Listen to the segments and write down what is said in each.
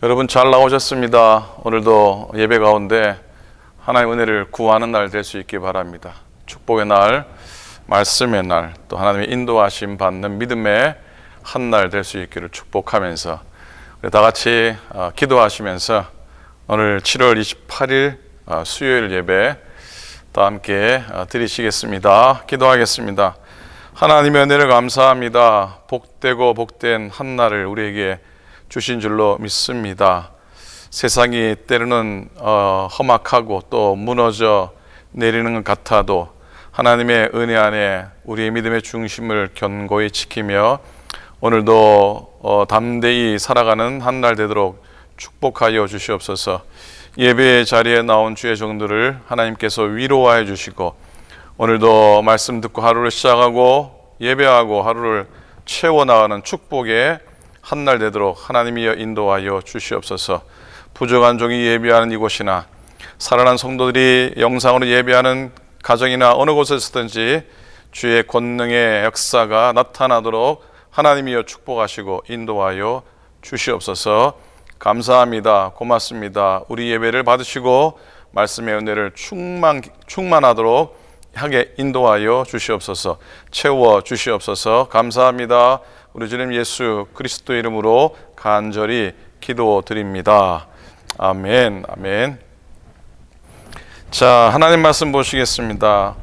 여러분 잘 나오셨습니다. 오늘도 예배 가운데 하나님의 은혜를 구하는 날 될 수 있기 바랍니다. 축복의 날, 말씀의 날, 또 하나님의 인도하심 받는 믿음의 한 날 될 수 있기를 축복하면서 다 같이 기도하시면서 오늘 7월 28일 수요일 예배 또 함께 드리시겠습니다. 기도하겠습니다. 하나님의 은혜를 감사합니다. 복되고 복된 한 날을 우리에게 주신 줄로 믿습니다. 세상이 때로는 험악하고 또 무너져 내리는 것 같아도 하나님의 은혜 안에 우리의 믿음의 중심을 견고히 지키며 오늘도 담대히 살아가는 한 날 되도록 축복하여 주시옵소서. 예배의 자리에 나온 주의 종들을 하나님께서 위로하여 주시고 오늘도 말씀 듣고 하루를 시작하고 예배하고 하루를 채워나가는 축복의 한 날 되도록 하나님이여 인도하여 주시옵소서. 부족한 종이 예배하는 이곳이나 살아난 성도들이 영상으로 예배하는 가정이나 어느 곳에서든지 주의 권능의 역사가 나타나도록 하나님이여 축복하시고 인도하여 주시옵소서. 감사합니다. 고맙습니다. 우리 예배를 받으시고 말씀의 은혜를 충만하도록 하게 인도하여 주시옵소서. 채워 주시옵소서. 감사합니다. 우리 주님 예수 그리스도 이름으로 간절히 기도드립니다. 아멘. 아멘. 자, 하나님 말씀 보시겠습니다.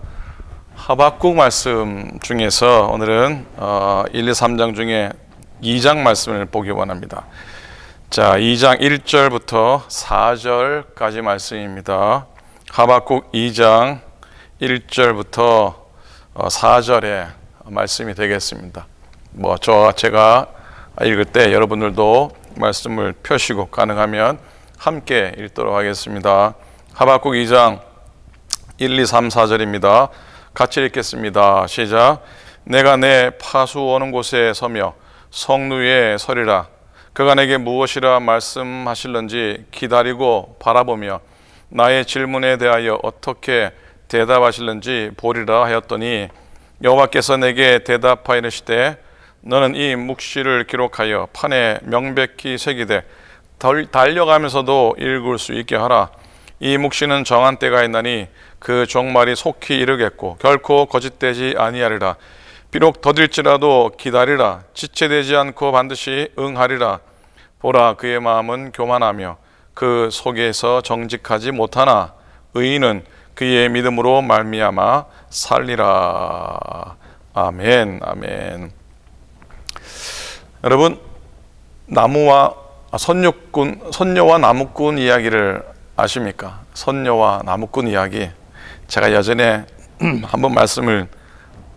하박국 말씀 중에서 오늘은 1, 2, 3장 중에 2장 말씀을 보기 원합니다. 자, 2장 1절부터 4절까지 말씀입니다. 하박국 2장 1절부터 4절의 말씀이 되겠습니다. 제가 읽을 때 여러분들도 말씀을 펴시고 가능하면 함께 읽도록 하겠습니다. 하박국 2장 1, 2, 3, 4절입니다. 같이 읽겠습니다. 시작. 내가 내 파수 오는 곳에 서며 성루에 서리라. 그가 내게 무엇이라 말씀하실런지 기다리고 바라보며 나의 질문에 대하여 어떻게 대답하실는지 보리라 하였더니 여호와께서 내게 대답하이르시되 너는 이 묵시를 기록하여 판에 명백히 새기되 달려가면서도 읽을 수 있게 하라. 이 묵시는 정한 때가 있나니 그 종말이 속히 이르겠고 결코 거짓되지 아니하리라. 비록 더딜지라도 기다리라. 지체되지 않고 반드시 응하리라. 보라, 그의 마음은 교만하며 그 속에서 정직하지 못하나 의인은 그의 믿음으로 말미암아 살리라. 아멘. 아멘. 여러분, 선녀와 나무꾼 이야기를 아십니까? 선녀와 나무꾼 이야기. 제가 예전에 한번 말씀을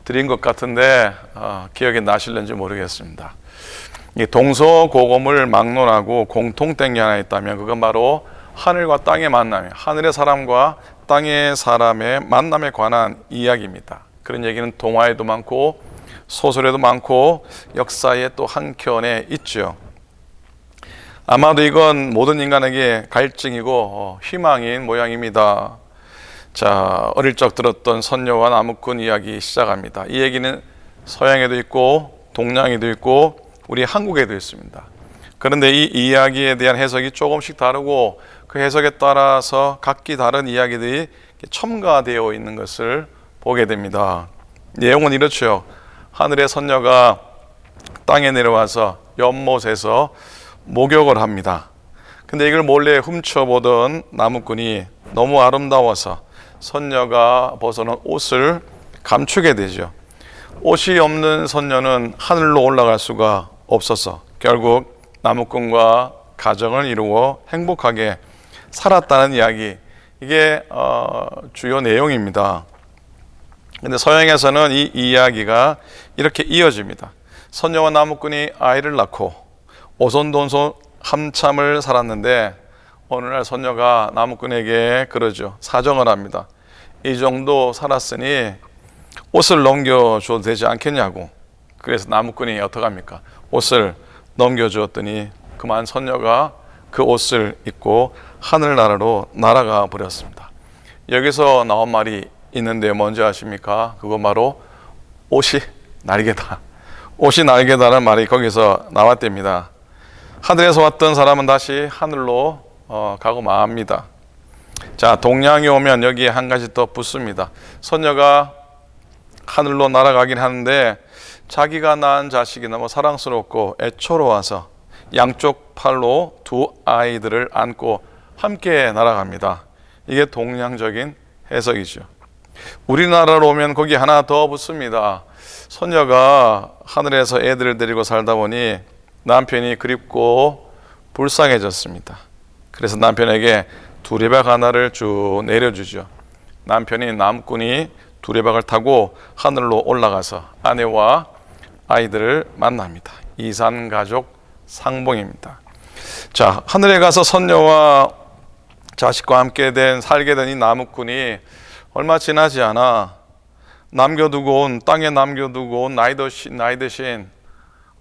드린 것 같은데 기억이 나실는지 모르겠습니다. 이 동서고금을 막론하고 공통된 게 하나 있다면 그건 바로 하늘과 땅의 만남, 하늘의 사람과 땅의 사람의 만남에 관한 이야기입니다. 그런 얘기는 동화에도 많고 소설에도 많고 역사에 또 한켠에 있죠. 아마도 이건 모든 인간에게 갈증이고 희망인 모양입니다. 자, 어릴 적 들었던 선녀와 나무꾼 이야기 시작합니다. 이 얘기는 서양에도 있고 동양에도 있고 우리 한국에도 있습니다. 그런데 이 이야기에 대한 해석이 조금씩 다르고 그 해석에 따라서 각기 다른 이야기들이 첨가되어 있는 것을 보게 됩니다. 내용은 이렇죠. 하늘의 선녀가 땅에 내려와서 연못에서 목욕을 합니다. 근데 이걸 몰래 훔쳐보던 나무꾼이 너무 아름다워서 선녀가 벗어놓은 옷을 감추게 되죠. 옷이 없는 선녀는 하늘로 올라갈 수가 없어서 결국 나무꾼과 가정을 이루어 행복하게 살았다는 이야기, 이게 주요 내용입니다. 근데 서양에서는 이 이야기가 이렇게 이어집니다. 선녀와 나무꾼이 아이를 낳고 오손도손 한참을 살았는데 어느 날 선녀가 나무꾼에게 그러죠. 사정을 합니다. 이 정도 살았으니 옷을 넘겨줘도 되지 않겠냐고. 그래서 나무꾼이 어떡합니까? 옷을 넘겨주었더니 그만 선녀가 그 옷을 입고 하늘나라로 날아가 버렸습니다. 여기서 나온 말이 있는데 뭔지 아십니까? 그건 바로 옷이 날개다. 옷이 날개다라는 말이 거기서 나왔답니다. 하늘에서 왔던 사람은 다시 하늘로 가고 맙니다. 자, 동양이 오면 여기에 한 가지 더 붙습니다. 선녀가 하늘로 날아가긴 하는데 자기가 낳은 자식이 너무 사랑스럽고 애처로워서 양쪽 팔로 두 아이들을 안고 함께 날아갑니다. 이게 동양적인 해석이죠. 우리나라로 오면 거기 하나 더 붙습니다. 선녀가 하늘에서 애들을 데리고 살다 보니 남편이 그립고 불쌍해졌습니다. 그래서 남편에게 두레박 하나를 쭉 내려주죠. 남편이 나무꾼이 두레박을 타고 하늘로 올라가서 아내와 아이들을 만납니다. 이산가족 상봉입니다. 자, 하늘에 가서 선녀와 자식과 함께 살게 된 이 나무꾼이 얼마 지나지 않아 땅에 남겨두고 온 나이 드신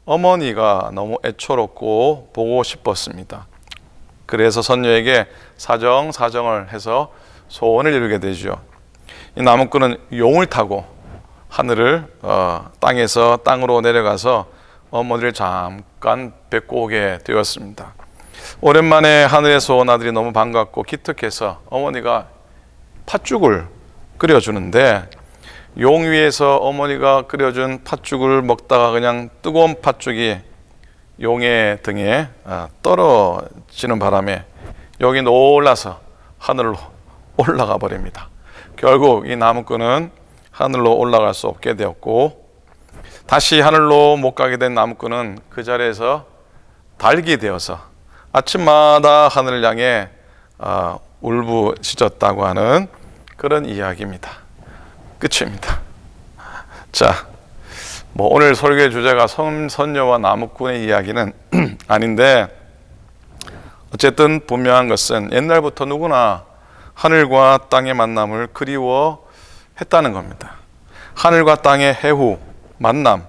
어머니가 너무 애처롭고 보고 싶었습니다. 그래서 선녀에게 사정을 해서 소원을 이루게 되죠. 이 나무꾼은 용을 타고 하늘을 땅에서 땅으로 내려가서 어머니를 잠깐 뵙고 오게 되었습니다. 오랜만에 하늘에서 온 아들이 너무 반갑고 기특해서 어머니가 팥죽을 끓여주는데 용 위에서 어머니가 끓여준 팥죽을 먹다가 그냥 뜨거운 팥죽이 용의 등에 떨어지는 바람에 용이 놀라서 하늘로 올라가 버립니다. 결국 이 나무꾼은 하늘로 올라갈 수 없게 되었고 다시 하늘로 못 가게 된 나무꾼은 그 자리에서 닭이 되어서 아침마다 하늘을 향해 울부짖었다고 하는 그런 이야기입니다. 끝입니다. 자, 오늘 설교의 주제가 선녀와 나무꾼의 이야기는 아닌데 어쨌든 분명한 것은 옛날부터 누구나 하늘과 땅의 만남을 그리워했다는 겁니다. 하늘과 땅의 해후, 만남,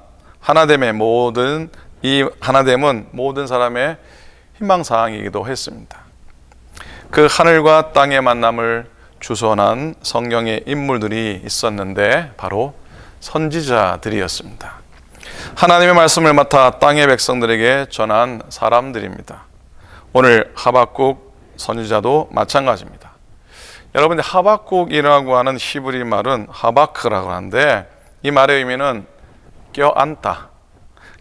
이 하나됨은 모든 사람의 희망사항이기도 했습니다. 그 하늘과 땅의 만남을 주선한 성경의 인물들이 있었는데 바로 선지자들이었습니다. 하나님의 말씀을 맡아 땅의 백성들에게 전한 사람들입니다. 오늘 하박국 선지자도 마찬가지입니다. 여러분, 하박국이라고 하는 히브리 말은 하바크라고 하는데 이 말의 의미는 껴안다,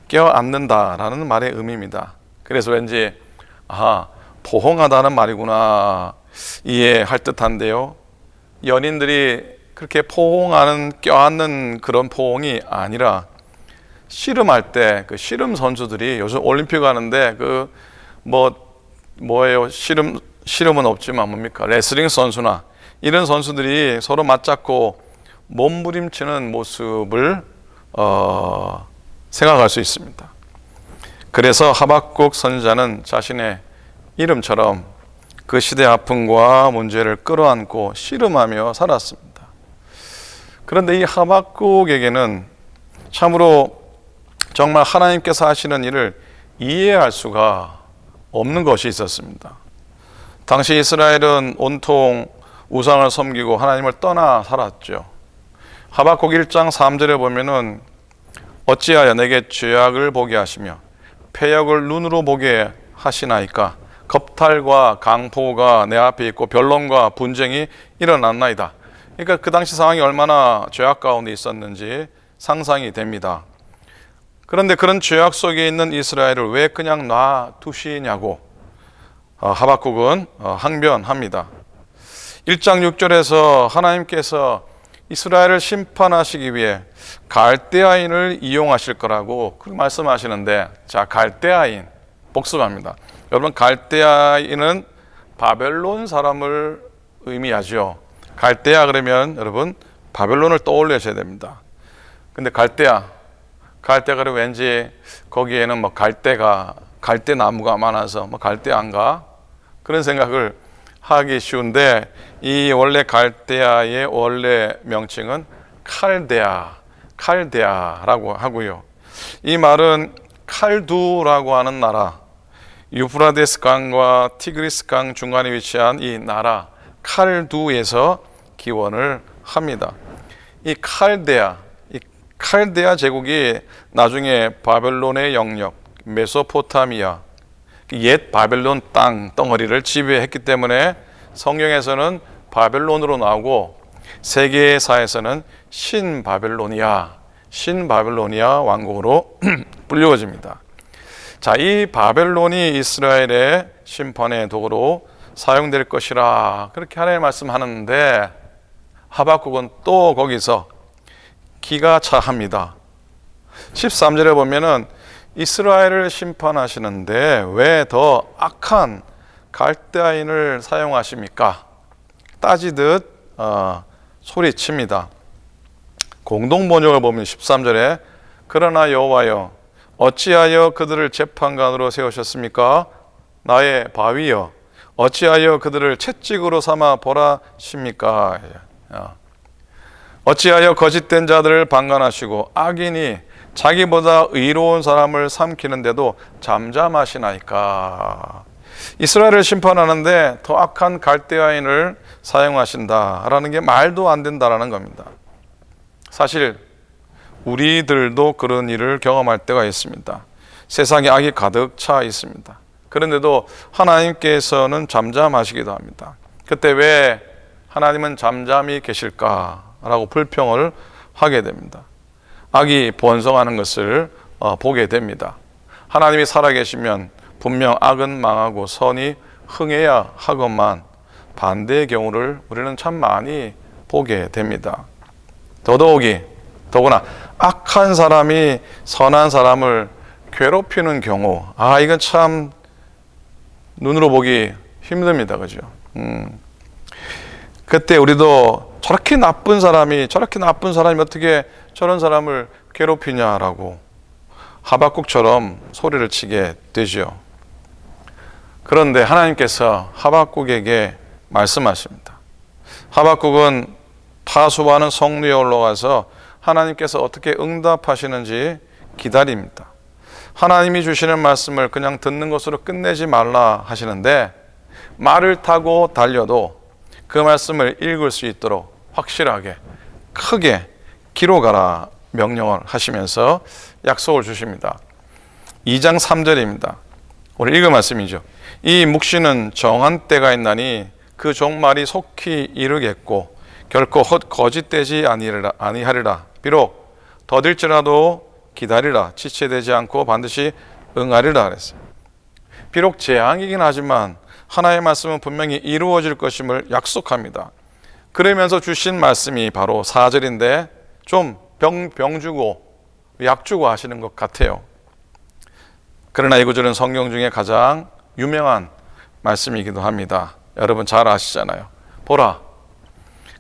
껴안는다라는 말의 의미입니다. 그래서 왠지 포옹하다는 말이구나 이해할 듯한데요. 연인들이 그렇게 포옹하는, 껴안는 그런 포옹이 아니라 씨름할 때 그 씨름 선수들이 요즘 올림픽 하는데 뭐예요? 씨름은 없지만 뭡니까? 레슬링 선수나 이런 선수들이 서로 맞잡고 몸부림치는 모습을 생각할 수 있습니다. 그래서 하박국 선지자는 자신의 이름처럼 그 시대의 아픔과 문제를 끌어안고 씨름하며 살았습니다. 그런데 이 하박국에게는 참으로 정말 하나님께서 하시는 일을 이해할 수가 없는 것이 있었습니다. 당시 이스라엘은 온통 우상을 섬기고 하나님을 떠나 살았죠. 하박국 1장 3절에 보면은 어찌하여 내게 죄악을 보게 하시며 패역을 눈으로 보게 하시나이까 겁탈과 강포가 내 앞에 있고 변론과 분쟁이 일어났나이다. 그러니까 그 당시 상황이 얼마나 죄악 가운데 있었는지 상상이 됩니다. 그런데 그런 죄악 속에 있는 이스라엘을 왜 그냥 놔두시냐고 하박국은 항변합니다. 1장 6절에서 하나님께서 이스라엘을 심판하시기 위해 갈대아인을 이용하실 거라고 그렇게 말씀하시는데, 자, 갈대아인 복습합니다. 여러분, 갈대아인은 바벨론 사람을 의미하죠. 갈대아 그러면 여러분 바벨론을 떠올리셔야 됩니다. 근데 갈대아 그러면 왠지 거기에는 갈대나무가 많아서 갈대아인가 그런 생각을 하기 쉬운데, 이 원래 갈대아의 원래 명칭은 칼데아라고 하고요. 이 말은 칼두라고 하는 나라, 유프라데스 강과 티그리스 강 중간에 위치한 이 나라 칼두에서 기원을 합니다. 이 칼데아 제국이 나중에 바벨론의 영역, 메소포타미아, 옛 바벨론 땅 덩어리를 지배했기 때문에 성경에서는 바벨론으로 나오고 세계사에서는 신바벨로니아 왕국으로 불리워집니다. 자, 이 바벨론이 이스라엘의 심판의 도구로 사용될 것이라 그렇게 하나님 말씀하는데 하박국은 또 거기서 기가 차합니다. 13절에 보면은 이스라엘을 심판하시는데 왜 더 악한 갈대아인을 사용하십니까? 따지듯 소리칩니다. 공동번역을 보면 13절에 그러나 여호와여 어찌하여 그들을 재판관으로 세우셨습니까? 나의 바위여 어찌하여 그들을 채찍으로 삼아 벌하십니까? 어찌하여 거짓된 자들을 방관하시고 악인이 자기보다 의로운 사람을 삼키는데도 잠잠하시나이까? 이스라엘을 심판하는데 더 악한 갈대아인을 사용하신다라는 게 말도 안 된다라는 겁니다. 사실 우리들도 그런 일을 경험할 때가 있습니다. 세상에 악이 가득 차 있습니다. 그런데도 하나님께서는 잠잠하시기도 합니다. 그때 왜 하나님은 잠잠히 계실까라고 불평을 하게 됩니다. 악이 번성하는 것을 보게 됩니다. 하나님이 살아계시면 분명 악은 망하고 선이 흥해야 하건만 반대의 경우를 우리는 참 많이 보게 됩니다. 더구나 악한 사람이 선한 사람을 괴롭히는 경우, 이건 참 눈으로 보기 힘듭니다. 그죠? 그때 우리도 저렇게 나쁜 사람이 어떻게 저런 사람을 괴롭히냐라고 하박국처럼 소리를 치게 되죠. 그런데 하나님께서 하박국에게 말씀하십니다. 하박국은 파수하는 성루에 올라가서 하나님께서 어떻게 응답하시는지 기다립니다. 하나님이 주시는 말씀을 그냥 듣는 것으로 끝내지 말라 하시는데 말을 타고 달려도 그 말씀을 읽을 수 있도록 확실하게 크게 기록하라 명령을 하시면서 약속을 주십니다. 2장 3절입니다. 오늘 읽은 말씀이죠. 이 묵시는 정한 때가 있나니 그 종말이 속히 이르겠고 결코 거짓되지 아니하리라. 비록 더딜지라도 기다리라. 지체되지 않고 반드시 응하리라 그랬어요. 비록 재앙이긴 하지만 하나님의 말씀은 분명히 이루어질 것임을 약속합니다. 그러면서 주신 말씀이 바로 4절인데 좀 병 주고 약 주고 하시는 것 같아요. 그러나 이 구절은 성경 중에 가장 유명한 말씀이기도 합니다. 여러분 잘 아시잖아요. 보라,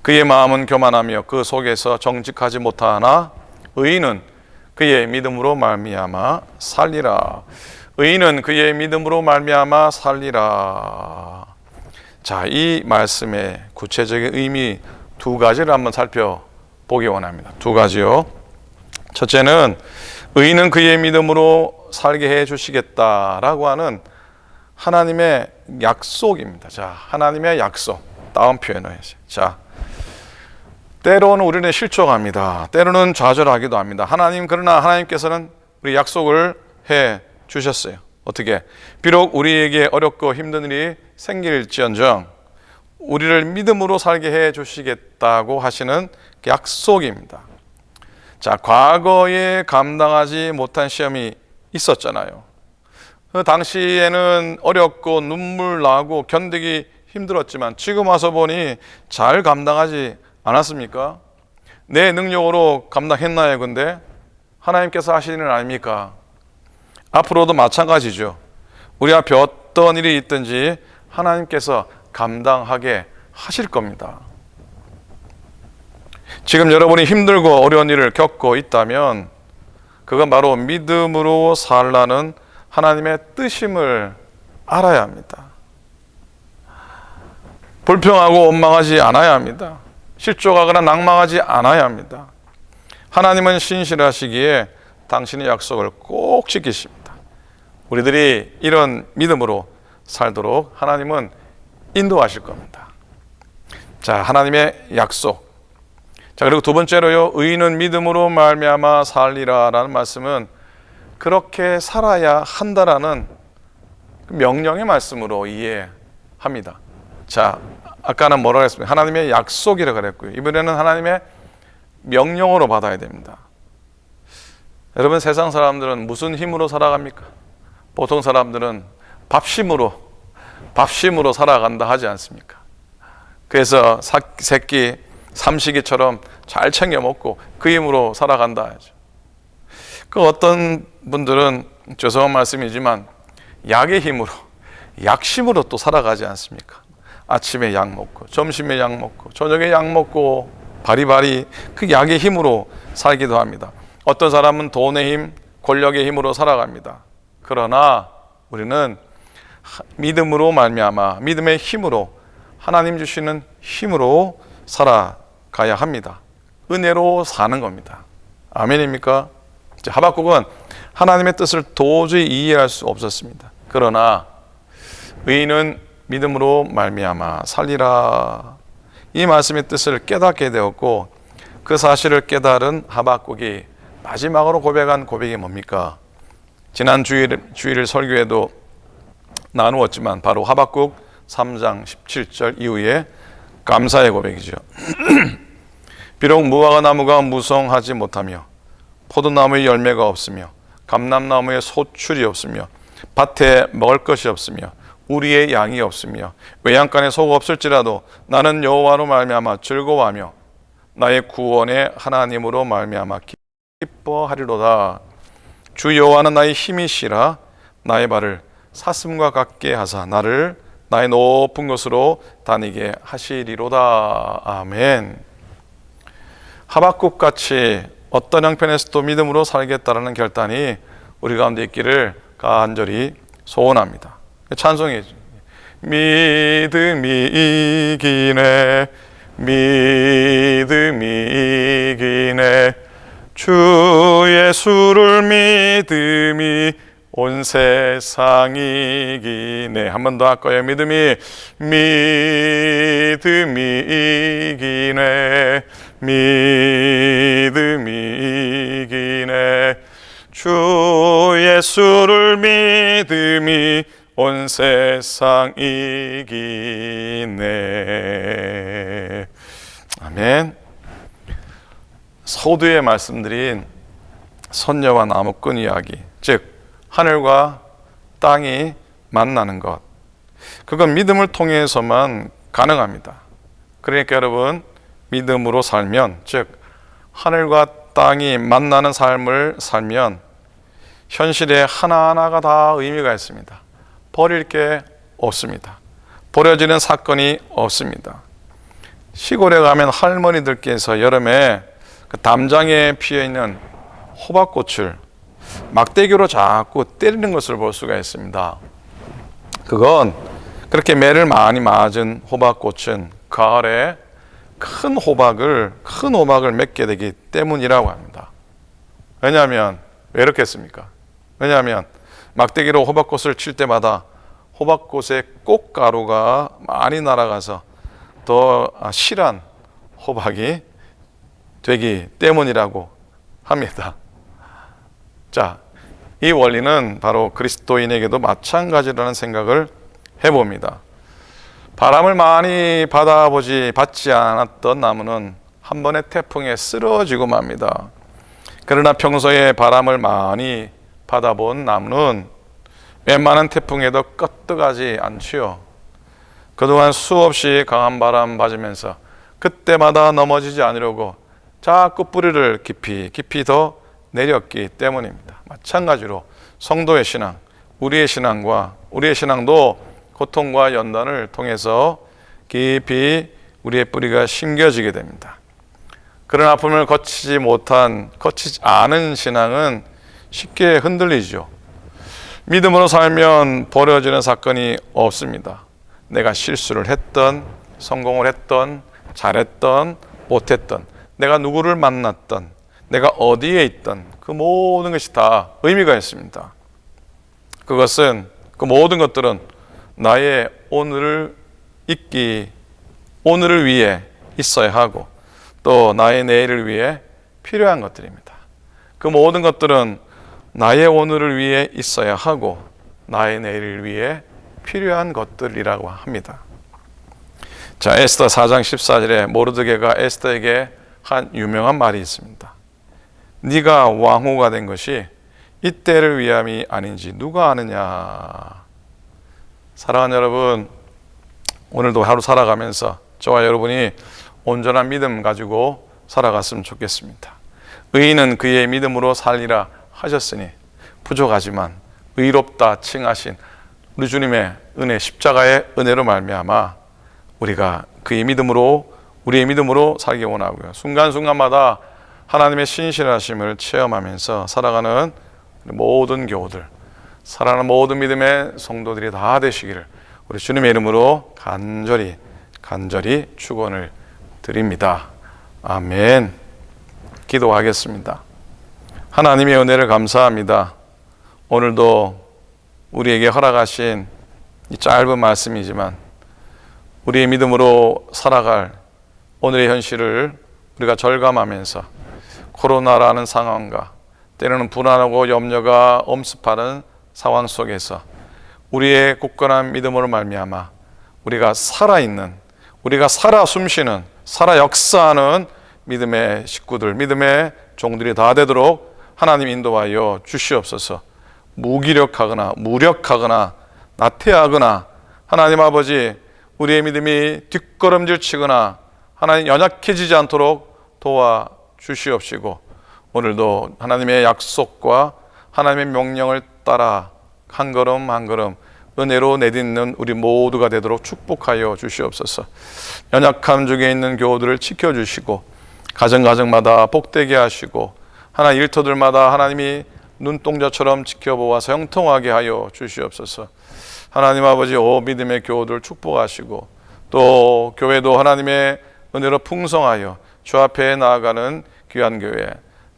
그의 마음은 교만하며 그 속에서 정직하지 못하나 의인은 그의 믿음으로 말미암아 살리라. 의인은 그의 믿음으로 말미암아 살리라. 자, 이 말씀의 구체적인 의미 두 가지를 한번 살펴보기 원합니다. 두 가지요. 첫째는 의인은 그의 믿음으로 살게 해 주시겠다라고 하는 하나님의 약속입니다. 자, 하나님의 약속. 다음 표현을 해주세요. 자, 때로는 우리는 실족합니다. 때로는 좌절하기도 합니다. 그러나 하나님께서는 우리 약속을 해 주셨어요. 어떻게? 비록 우리에게 어렵고 힘든 일이 생길지언정 우리를 믿음으로 살게 해 주시겠다고 하시는 약속입니다. 자, 과거에 감당하지 못한 시험이 있었잖아요. 그 당시에는 어렵고 눈물 나고 견디기 힘들었지만 지금 와서 보니 잘 감당하지 않았습니까? 내 능력으로 감당했나요? 근데 하나님께서 하시는 일 아닙니까? 앞으로도 마찬가지죠. 우리 앞에 어떤 일이 있든지 하나님께서 감당하게 하실 겁니다. 지금 여러분이 힘들고 어려운 일을 겪고 있다면 그건 바로 믿음으로 살라는 하나님의 뜻임을 알아야 합니다. 불평하고 원망하지 않아야 합니다. 실족하거나 낭망하지 않아야 합니다. 하나님은 신실하시기에 당신의 약속을 꼭 지키십니다. 우리들이 이런 믿음으로 살도록 하나님은 인도하실 겁니다. 자, 하나님의 약속. 자, 그리고 두 번째로요, 의인은 믿음으로 말미암아 살리라라는 말씀은 그렇게 살아야 한다라는 명령의 말씀으로 이해합니다. 자, 아까는 뭐라고 했습니까? 하나님의 약속이라고 그랬고요. 이번에는 하나님의 명령으로 받아야 됩니다. 여러분, 세상 사람들은 무슨 힘으로 살아갑니까? 보통 사람들은 밥심으로 살아간다 하지 않습니까? 그래서 새끼 삼식이처럼 잘 챙겨 먹고 그 힘으로 살아간다 하죠. 그 어떤 분들은 죄송한 말씀이지만 약의 힘으로, 약심으로 또 살아가지 않습니까? 아침에 약 먹고 점심에 약 먹고 저녁에 약 먹고 바리바리 그 약의 힘으로 살기도 합니다. 어떤 사람은 돈의 힘, 권력의 힘으로 살아갑니다. 그러나 우리는 믿음으로 말미암아 믿음의 힘으로, 하나님 주시는 힘으로 살아가야 합니다. 은혜로 사는 겁니다. 아멘입니까? 하박국은 하나님의 뜻을 도저히 이해할 수 없었습니다. 그러나 의인은 믿음으로 말미암아 살리라, 이 말씀의 뜻을 깨닫게 되었고, 그 사실을 깨달은 하박국이 마지막으로 고백한 고백이 뭡니까? 지난 주일 설교에도 나누었지만 바로 하박국 3장 17절 이후에 감사의 고백이죠. 비록 무화과 나무가 무성하지 못하며 포도나무에 열매가 없으며 감람나무에 소출이 없으며 밭에 먹을 것이 없으며 우리의 양이 없으며 외양간에 소가 없을지라도 나는 여호와로 말미암아 즐거워하며 나의 구원의 하나님으로 말미암아 기뻐하리로다. 주 여호와는 나의 힘이시라. 나의 발을 사슴과 같게 하사 나를 나의 높은 곳으로 다니게 하시리로다. 아멘. 하박국같이 어떤 형편에서도 믿음으로 살겠다라는 결단이 우리 가운데 있기를 간절히 소원합니다. 찬송이죠. 믿음이 이기네, 믿음이 이기네, 주 예수를 믿음이 온 세상 이기네. 한 번 더 할까요? 믿음이 이기네, 믿음이 이기네, 주 예수를 믿음이 온 세상 이기네. 아멘. 서두에 말씀드린 선녀와 나무꾼 이야기, 즉 하늘과 땅이 만나는 것, 그건 믿음을 통해서만 가능합니다. 그러니까 여러분, 믿음으로 살면, 즉 하늘과 땅이 만나는 삶을 살면 현실에 하나하나가 다 의미가 있습니다. 버릴 게 없습니다. 버려지는 사건이 없습니다. 시골에 가면 할머니들께서 여름에 그 담장에 피어있는 호박꽃을 막대기로 자꾸 때리는 것을 볼 수가 있습니다. 그건 그렇게 매를 많이 맞은 호박꽃은 가을에 큰 호박을 맺게 되기 때문이라고 합니다. 왜냐하면 왜 이렇게 했습니까? 왜냐하면 막대기로 호박꽃을 칠 때마다 호박꽃의 꽃가루가 많이 날아가서 더 실한 호박이 되기 때문이라고 합니다. 자, 이 원리는 바로 그리스도인에게도 마찬가지라는 생각을 해봅니다. 바람을 많이 받지 않았던 나무는 한 번의 태풍에 쓰러지고 맙니다. 그러나 평소에 바람을 많이 받아본 나무는 웬만한 태풍에도 껐떡하지 않지요. 그동안 수없이 강한 바람 맞으면서 그때마다 넘어지지 않으려고 자꾸 뿌리를 깊이 더 내렸기 때문입니다. 마찬가지로 성도의 신앙, 우리의 신앙도 고통과 연단을 통해서 깊이 우리의 뿌리가 심겨지게 됩니다. 그런 아픔을 거치지 않은 신앙은 쉽게 흔들리죠. 믿음으로 살면 버려지는 사건이 없습니다. 내가 실수를 했던, 성공을 했던, 잘했던, 못했던, 내가 누구를 만났던, 내가 어디에 있던 그 모든 것이 다 의미가 있습니다. 그 모든 것들은 나의 오늘을 위해 있어야 하고 또 나의 내일을 위해 필요한 것들입니다. 그 모든 것들은 나의 오늘을 위해 있어야 하고 나의 내일을 위해 필요한 것들이라고 합니다. 자, 에스더 4장 14절에 모르드게가 에스더에게 한 유명한 말이 있습니다. 네가 왕후가 된 것이 이때를 위함이 아닌지 누가 아느냐. 사랑하는 여러분, 오늘도 하루 살아가면서 저와 여러분이 온전한 믿음 가지고 살아갔으면 좋겠습니다. 의인은 그의 믿음으로 살리라 하셨으니 부족하지만 의롭다 칭하신 우리 주님의 은혜, 십자가의 은혜로 말미암아 우리가 그의 믿음으로, 우리의 믿음으로 살기 원하고요. 순간순간마다 하나님의 신실하심을 체험하면서 살아가는 모든 교우들, 살아가는 모든 믿음의 성도들이 다 되시기를 우리 주님의 이름으로 간절히 축원을 드립니다. 아멘. 기도하겠습니다. 하나님의 은혜를 감사합니다. 오늘도 우리에게 허락하신 이 짧은 말씀이지만 우리의 믿음으로 살아갈 오늘의 현실을 우리가 절감하면서 코로나라는 상황과 때로는 불안하고 염려가 엄습하는 상황 속에서 우리의 굳건한 믿음으로 말미암아 우리가 살아있는, 우리가 살아 숨쉬는, 살아 역사하는 믿음의 식구들, 믿음의 종들이 다 되도록 하나님 인도하여 주시옵소서. 무기력하거나 무력하거나 나태하거나 하나님 아버지 우리의 믿음이 뒷걸음질 치거나 하나님 연약해지지 않도록 도와 주시옵시고 오늘도 하나님의 약속과 하나님의 명령을 따라 한 걸음 한 걸음 은혜로 내딛는 우리 모두가 되도록 축복하여 주시옵소서. 연약함 중에 있는 교우들을 지켜주시고 가정마다 복되게 하시고 하나 일터들마다 하나님이 눈동자처럼 지켜보아서 형통하게 하여 주시옵소서. 하나님 아버지 믿음의 교우들 축복하시고 또 교회도 하나님의 은혜로 풍성하여 주 앞에 나아가는 귀한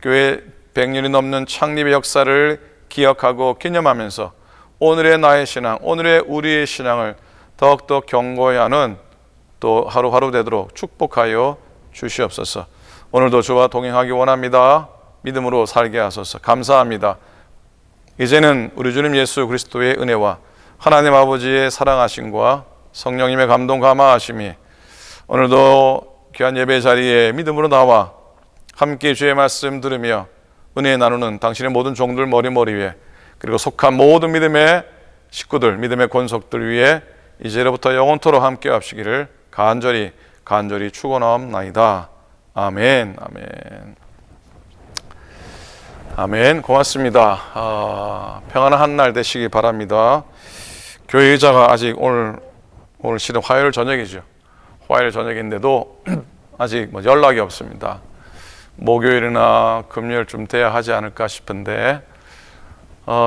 교회 100년이 넘는 창립의 역사를 기억하고 기념하면서 오늘의 나의 신앙, 오늘의 우리의 신앙을 더욱더 견고히 하는 또 하루하루 되도록 축복하여 주시옵소서. 오늘도 주와 동행하기 원합니다. 믿음으로 살게 하소서. 감사합니다. 이제는 우리 주님 예수 그리스도의 은혜와 하나님 아버지의 사랑하심과 성령님의 감동 감화하심이 오늘도 귀한 예배 자리에 믿음으로 나와 함께 주의 말씀 들으며 은혜 나누는 당신의 모든 종들 머리 위에 그리고 속한 모든 믿음의 식구들, 믿음의 권속들 위에 이제로부터 영원토록 함께 합시기를 간절히 축원하옵나이다. 아멘. 고맙습니다. 평안한 한 날 되시기 바랍니다. 교회 의자가 아직 오늘 실은 화요일 저녁이죠. 화요일 저녁인데도 아직 연락이 없습니다. 목요일이나 금요일쯤 돼야 하지 않을까 싶은데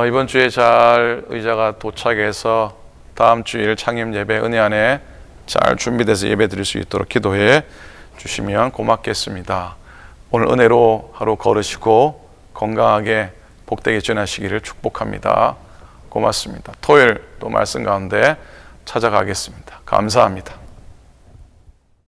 이번 주에 잘 의자가 도착해서 다음 주일 창립 예배 은혜 안에 잘 준비돼서 예배 드릴 수 있도록 기도해 주시면 고맙겠습니다. 오늘 은혜로 하루 걸으시고 건강하게 복되게 지나시기를 축복합니다. 고맙습니다. 토요일 또 말씀 가운데 찾아가겠습니다. 감사합니다.